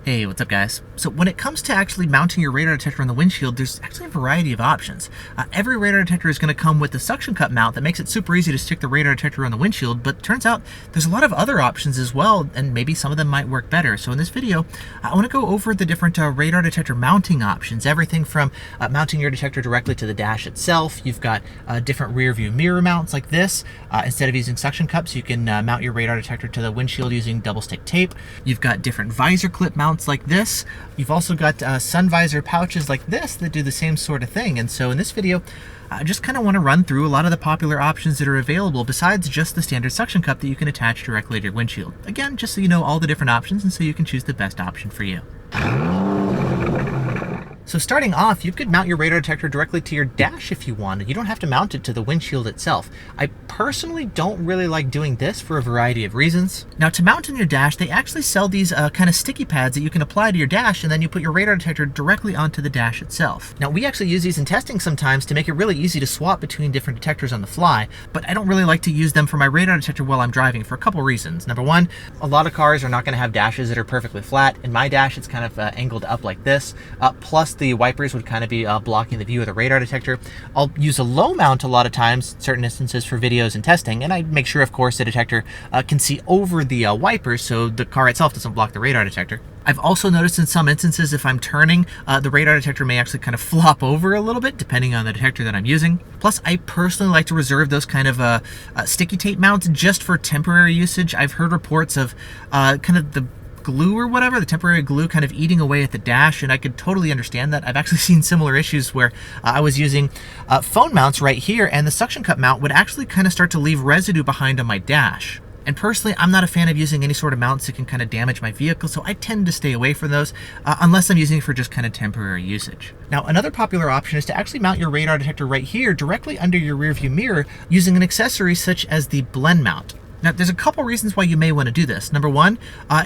Hey, what's up guys? So when it comes to actually mounting your radar detector on the windshield, there's actually a variety of options. Every radar detector is going to come with the suction cup mount that makes it super easy to stick the radar detector on the windshield, but turns out there's a lot of other options as well, and maybe some of them might work better. So in this video, I want to go over the different radar detector mounting options. Everything from mounting your detector directly to the dash itself. You've got different rear view mirror mounts like this. Instead of using suction cups, you can mount your radar detector to the windshield using double stick tape. You've got different visor clip mounts like this. You've also got Sunvisor pouches like this that do the same sort of thing. And so in this video, I just kind of want to run through a lot of the popular options that are available besides just the standard suction cup that you can attach directly to your windshield. Again, just so you know all the different options and so you can choose the best option for you. So starting off, you could mount your radar detector directly to your dash if you wanted. You don't have to mount it to the windshield itself. I personally don't really like doing this for a variety of reasons. Now to mount in your dash, they actually sell these kind of sticky pads that you can apply to your dash, and then you put your radar detector directly onto the dash itself. Now we actually use these in testing sometimes to make it really easy to swap between different detectors on the fly, but I don't really like to use them for my radar detector while I'm driving for a couple reasons. Number one, a lot of cars are not going to have dashes that are perfectly flat. In my dash, it's kind of angled up like this, plus the wipers would kind of be blocking the view of the radar detector. I'll use a low mount a lot of times, certain instances for videos and testing, and I make sure, of course, the detector can see over the wipers so the car itself doesn't block the radar detector. I've also noticed in some instances, if I'm turning, the radar detector may actually kind of flop over a little bit, depending on the detector that I'm using. Plus, I personally like to reserve those kind of sticky tape mounts just for temporary usage. I've heard reports of kind of the glue or whatever, the temporary glue kind of eating away at the dash, and I could totally understand that. I've actually seen similar issues where I was using phone mounts right here, and the suction cup mount would actually kind of start to leave residue behind on my dash. And personally, I'm not a fan of using any sort of mounts that can kind of damage my vehicle, so I tend to stay away from those unless I'm using it for just kind of temporary usage. Now, another popular option is to actually mount your radar detector right here directly under your rear view mirror using an accessory such as the Blendmount. Now, there's a couple reasons why you may want to do this. Number one,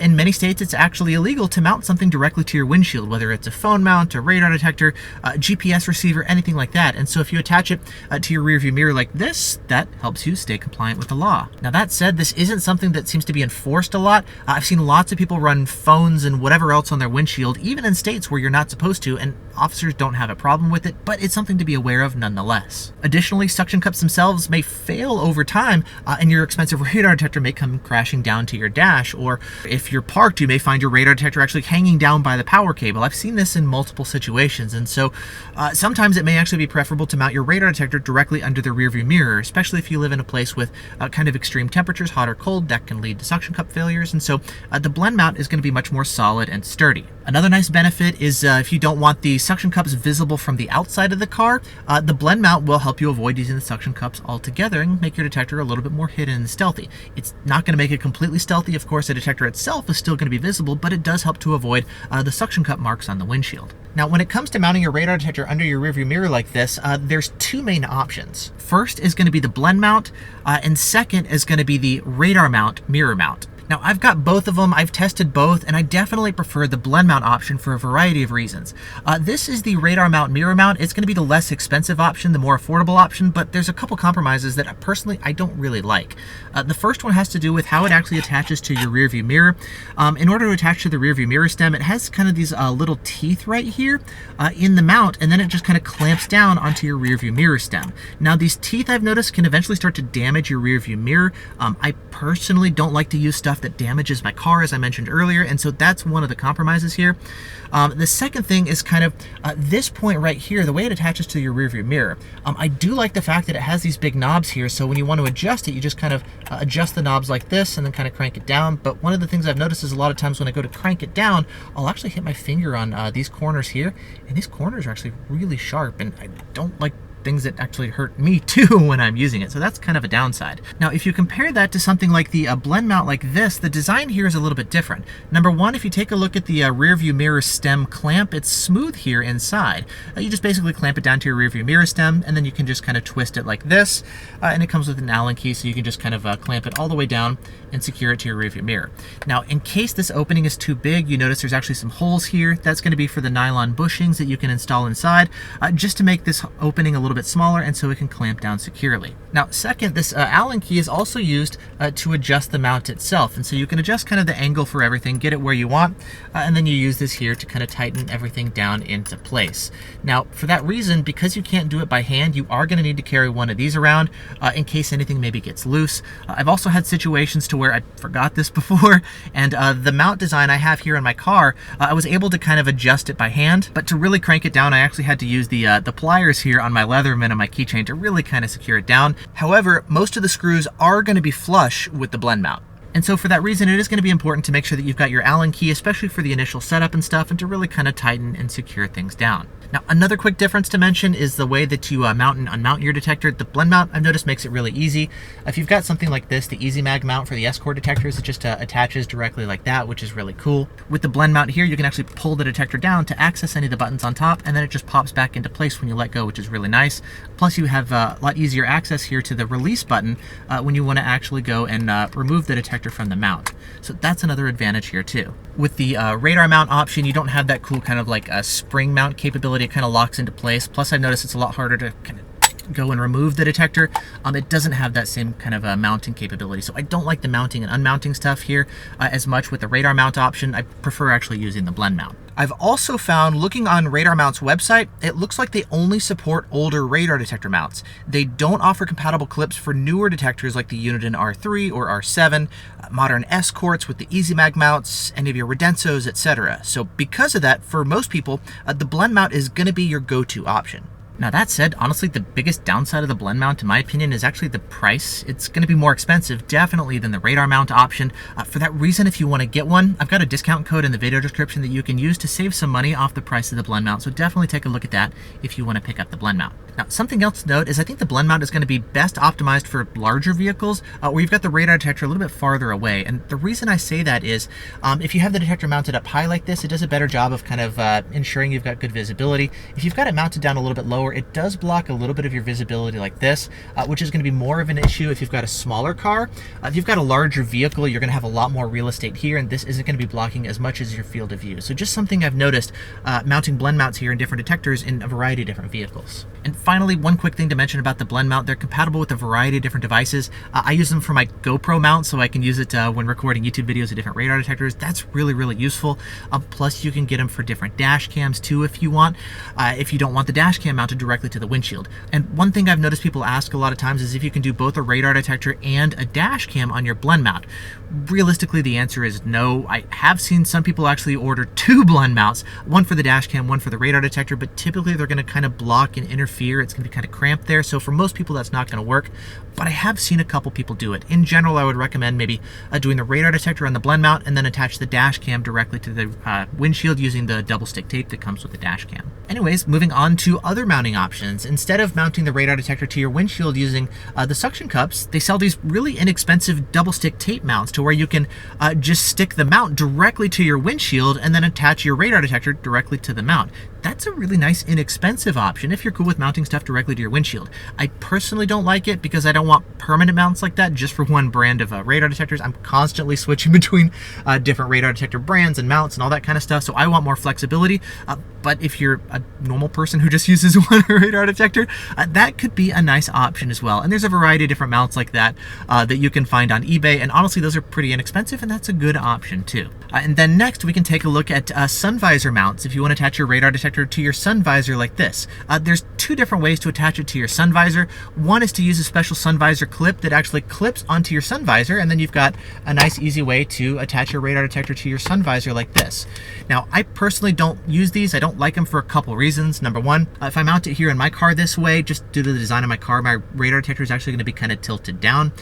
in many states, it's actually illegal to mount something directly to your windshield, whether it's a phone mount, a radar detector, a GPS receiver, anything like that. And so if you attach it to your rearview mirror like this, that helps you stay compliant with the law. Now, that said, this isn't something that seems to be enforced a lot. I've seen lots of people run phones and whatever else on their windshield, even in states where you're not supposed to, and officers don't have a problem with it, but it's something to be aware of nonetheless. Additionally, suction cups themselves may fail over time, and your expensive radar detector may come crashing down to your dash, or if you're parked, you may find your radar detector actually hanging down by the power cable. I've seen this in multiple situations, and so sometimes it may actually be preferable to mount your radar detector directly under the rearview mirror, especially if you live in a place with kind of extreme temperatures, hot or cold, that can lead to suction cup failures, and so the blend mount is going to be much more solid and sturdy. Another nice benefit is if you don't want the suction cups visible from the outside of the car, the blend mount will help you avoid using the suction cups altogether and make your detector a little bit more hidden and stealthy. It's not going to make it completely stealthy. Of course, the detector itself is still going to be visible, but it does help to avoid the suction cup marks on the windshield. Now, when it comes to mounting your radar detector under your rearview mirror like this, there's two main options. First is going to be the blend mount, and second is going to be the radar mount mirror mount. Now, I've got both of them. I've tested both, and I definitely prefer the blend mount option for a variety of reasons. This is the radar mount mirror mount. It's going to be the less expensive option, the more affordable option, but there's a couple compromises that personally I don't really like. The first one has to do with how it actually attaches to your rear view mirror. In order to attach to the rear view mirror stem, it has kind of these little teeth right here in the mount, and then it just kind of clamps down onto your rear view mirror stem. Now, these teeth, I've noticed, can eventually start to damage your rear view mirror. I personally don't like to use stuff that damages my car, as I mentioned earlier, and so that's one of the compromises here. The second thing is kind of this point right here, the way it attaches to your rearview mirror. I do like the fact that it has these big knobs here, so when you want to adjust it, you just kind of adjust the knobs like this and then kind of crank it down. But one of the things I've noticed is a lot of times when I go to crank it down, I'll actually hit my finger on these corners here, and these corners are actually really sharp, and I don't like things that actually hurt me too when I'm using it. So that's kind of a downside. Now, if you compare that to something like the blend mount like this, the design here is a little bit different. Number one, if you take a look at the rear view mirror stem clamp, it's smooth here inside. You just basically clamp it down to your rear view mirror stem, and then you can just kind of twist it like this, and it comes with an Allen key, so you can just kind of clamp it all the way down and secure it to your rear view mirror. Now, in case this opening is too big, you notice there's actually some holes here. That's going to be for the nylon bushings that you can install inside, just to make this opening a little little bit smaller, and so it can clamp down securely. Now, second, this Allen key is also used to adjust the mount itself, and so you can adjust kind of the angle for everything, get it where you want, and then you use this here to kind of tighten everything down into place. Now, for that reason, because you can't do it by hand, you are going to need to carry one of these around in case anything maybe gets loose. I've also had situations to where I forgot this before, and the mount design I have here in my car, I was able to kind of adjust it by hand, but to really crank it down, I actually had to use the pliers here on my Leatherman and my keychain to really kind of secure it down. However, most of the screws are going to be flush with the blend mount. And so for that reason, it is going to be important to make sure that you've got your Allen key, especially for the initial setup and stuff, and to really kind of tighten and secure things down. Now, another quick difference to mention is the way that you mount and unmount your detector. The blend mount, I've noticed, makes it really easy. If you've got something like this, the Easy Mag mount for the S-Core detectors, it just attaches directly like that, which is really cool. With the blend mount here, you can actually pull the detector down to access any of the buttons on top, and then it just pops back into place when you let go, which is really nice. Plus, you have a lot easier access here to the release button when you want to actually go and remove the detector from the mount. So that's another advantage here too. With the radar mount option, you don't have that cool kind of like a spring mount capability. It kind of locks into place. Plus, I've noticed it's a lot harder to kind of go and remove the detector. It doesn't have that same kind of mounting capability. So I don't like the mounting and unmounting stuff here as much with the radar mount option. I prefer actually using the blend mount. I've also found, looking on Radar Mount's website, it looks like they only support older radar detector mounts. They don't offer compatible clips for newer detectors like the Uniden R3 or R7, modern S-Corts with the Easy Mag mounts, any of your Redensos, etc. So because of that, for most people, the blend mount is going to be your go-to option. Now that said, honestly, the biggest downside of the blend mount, in my opinion, is actually the price. It's going to be more expensive, definitely, than the radar mount option. For that reason, if you want to get one, I've got a discount code in the video description that you can use to save some money off the price of the blend mount, so definitely take a look at that if you want to pick up the blend mount. Now, something else to note is I think the blend mount is going to be best optimized for larger vehicles where you've got the radar detector a little bit farther away. And the reason I say that is if you have the detector mounted up high like this, it does a better job of kind of ensuring you've got good visibility. If you've got it mounted down a little bit lower, it does block a little bit of your visibility like this, which is going to be more of an issue if you've got a smaller car. If you've got a larger vehicle, you're going to have a lot more real estate here, and this isn't going to be blocking as much as your field of view. So just something I've noticed mounting blend mounts here in different detectors in a variety of different vehicles. And finally, one quick thing to mention about the blend mount, they're compatible with a variety of different devices. I use them for my GoPro mount, so I can use it when recording YouTube videos of different radar detectors. That's really, really useful. Plus, you can get them for different dash cams too if you want, if you don't want the dash cam mounted directly to the windshield. And one thing I've noticed people ask a lot of times is if you can do both a radar detector and a dash cam on your blend mount. Realistically, the answer is no. I have seen some people actually order two blend mounts, one for the dash cam, one for the radar detector, but typically they're going to kind of block and interfere. It's going to be kind of cramped there, so for most people that's not going to work, but I have seen a couple people do it. In general, I would recommend maybe doing the radar detector on the blend mount and then attach the dash cam directly to the windshield using the double stick tape that comes with the dash cam. Anyways, moving on to other mounting options. Instead of mounting the radar detector to your windshield using the suction cups, they sell these really inexpensive double stick tape mounts to where you can just stick the mount directly to your windshield and then attach your radar detector directly to the mount. That's a really nice, inexpensive option if you're cool with mounting stuff directly to your windshield. I personally don't like it because I don't want permanent mounts like that just for one brand of radar detectors. I'm constantly switching between different radar detector brands and mounts and all that kind of stuff, so I want more flexibility. But if you're a normal person who just uses one radar detector, that could be a nice option as well. And there's a variety of different mounts like that that you can find on eBay, and honestly, those are pretty inexpensive, and that's a good option too. And then next, we can take a look at Sunvisor mounts if you want to attach your radar detector to your Sunvisor like this. There's two different ways to attach it to your Sunvisor. One is to use a special Sunvisor clip that actually clips onto your Sunvisor, and then you've got a nice easy way to attach your radar detector to your Sunvisor like this. Now, I personally don't use these. I don't like them for a couple reasons. Number one, if I mount it here in my car this way, just due to the design of my car, my radar detector is actually going to be kind of tilted down.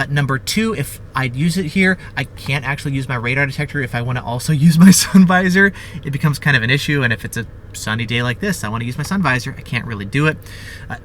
Number two, if I use it here, I can't actually use my radar detector if I want to also use my Sunvisor. It becomes kind of an issue, and if it's a sunny day like this, I want to use my Sunvisor, I can't really do it.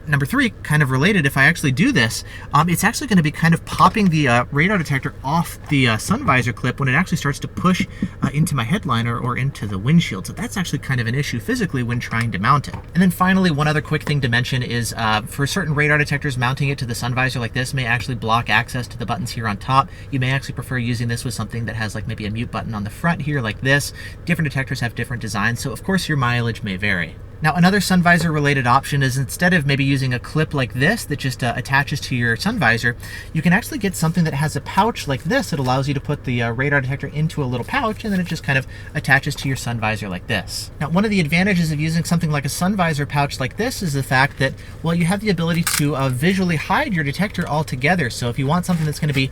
Number three, kind of related, if I actually do this, it's actually going to be kind of popping the radar detector off the Sunvisor clip when it actually starts to push into my headliner or into the windshield. So that's actually kind of an issue physically when trying to mount it. And then finally, one other quick thing to mention is for certain radar detectors, mounting it to the Sunvisor like this may actually block access to the buttons here on top. You may actually prefer using this with something that has like maybe a mute button on the front here like this. Different detectors have different designs, so of course your mileage may vary. Now, another Sunvisor related option is instead of maybe using a clip like this that just attaches to your sun visor, you can actually get something that has a pouch like this that allows you to put the radar detector into a little pouch, and then it just kind of attaches to your sun visor like this. Now, one of the advantages of using something like a sun visor pouch like this is the fact that, well, you have the ability to visually hide your detector altogether. So if you want something that's going to be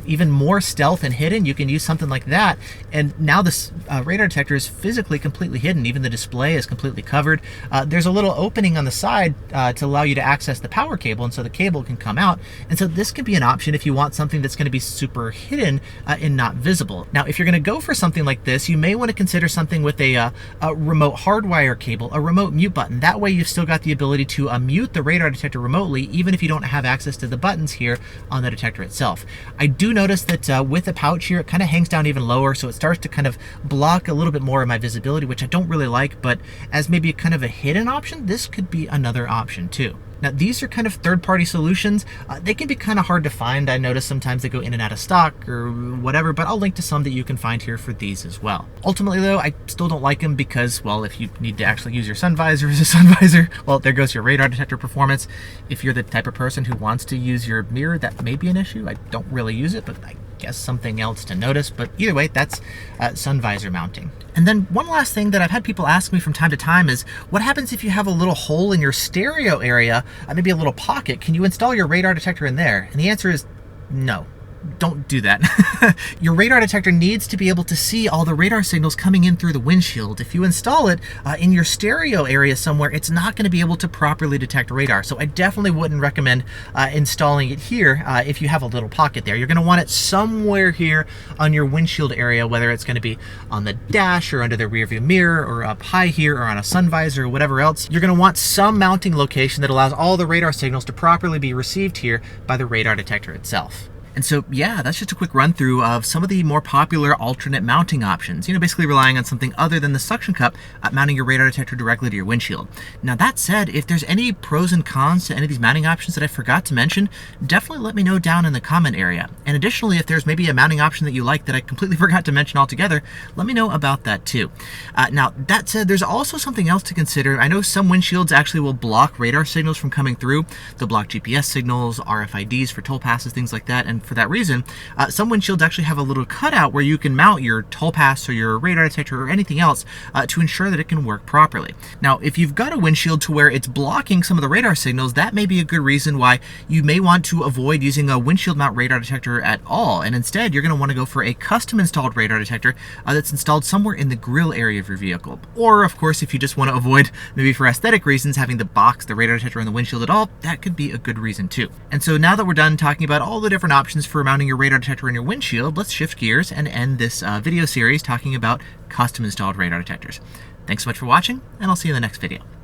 even more stealth and hidden, you can use something like that. And now this radar detector is physically completely hidden. Even the display is completely covered. There's a little opening on the side to allow you to access the power cable, and so the cable can come out. And so this could be an option if you want something that's going to be super hidden and not visible. Now, if you're going to go for something like this, you may want to consider something with a remote hardwire cable, a remote mute button. That way you've still got the ability to mute the radar detector remotely, even if you don't have access to the buttons here on the detector itself. I do notice that with the pouch here, it kind of hangs down even lower, so it starts to kind of block a little bit more of my visibility, which I don't really like, but as maybe kind of a hidden option, this could be another option too. Now, these are kind of third-party solutions. They can be kind of hard to find. I notice sometimes they go in and out of stock or whatever, but I'll link to some that you can find here for these as well. Ultimately, though, I still don't like them because, well, if you need to actually use your sun visor as a sun visor, well, there goes your radar detector performance. If you're the type of person who wants to use your mirror, that may be an issue. I don't really use it, but I guess something else to notice. But either way, that's sun visor mounting. And then one last thing that I've had people ask me from time to time is, what happens if you have a little hole in your stereo area, maybe a little pocket? Can you install your radar detector in there? And the answer is no. Don't do that. Your radar detector needs to be able to see all the radar signals coming in through the windshield. If you install it in your stereo area somewhere, it's not going to be able to properly detect radar. So I definitely wouldn't recommend installing it here if you have a little pocket there. You're going to want it somewhere here on your windshield area, whether it's going to be on the dash or under the rear view mirror or up high here or on a sun visor or whatever else. You're going to want some mounting location that allows all the radar signals to properly be received here by the radar detector itself. And so, yeah, that's just a quick run through of some of the more popular alternate mounting options. You know, basically relying on something other than the suction cup, mounting your radar detector directly to your windshield. Now, that said, if there's any pros and cons to any of these mounting options that I forgot to mention, definitely let me know down in the comment area. And additionally, if there's maybe a mounting option that you like that I completely forgot to mention altogether, let me know about that too. Now, that said, there's also something else to consider. I know some windshields actually will block radar signals from coming through. They'll block GPS signals, RFIDs for toll passes, things like that. And for that reason, some windshields actually have a little cutout where you can mount your toll pass or your radar detector or anything else to ensure that it can work properly. Now, if you've got a windshield to where it's blocking some of the radar signals, that may be a good reason why you may want to avoid using a windshield mount radar detector at all. And instead, you're going to want to go for a custom installed radar detector that's installed somewhere in the grille area of your vehicle. Or, of course, if you just want to avoid, maybe for aesthetic reasons, having the box, the radar detector, and the windshield at all, that could be a good reason too. And so now that we're done talking about all the different options for mounting your radar detector in your windshield, let's shift gears and end this video series talking about custom installed radar detectors. Thanks so much for watching, and I'll see you in the next video.